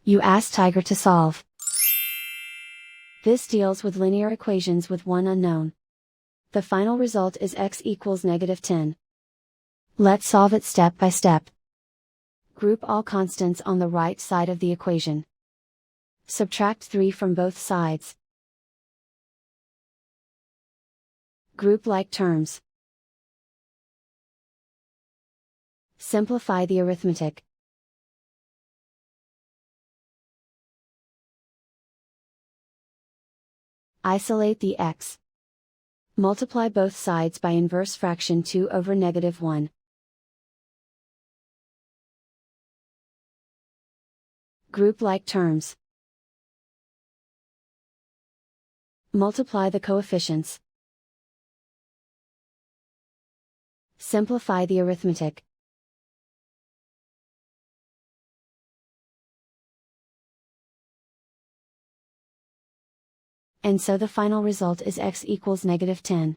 You ask Tiger to solve. This deals with linear equations with one unknown. The final result is x equals -10. Let's solve it step by step. Group all constants on the right side of the equation. Subtract 3 from both sides. Group like terms. Simplify the arithmetic. Isolate the x. Multiply both sides by inverse fraction 2 over -1. Group like terms. Multiply the coefficients. Simplify the arithmetic. And so the final result is x equals -10.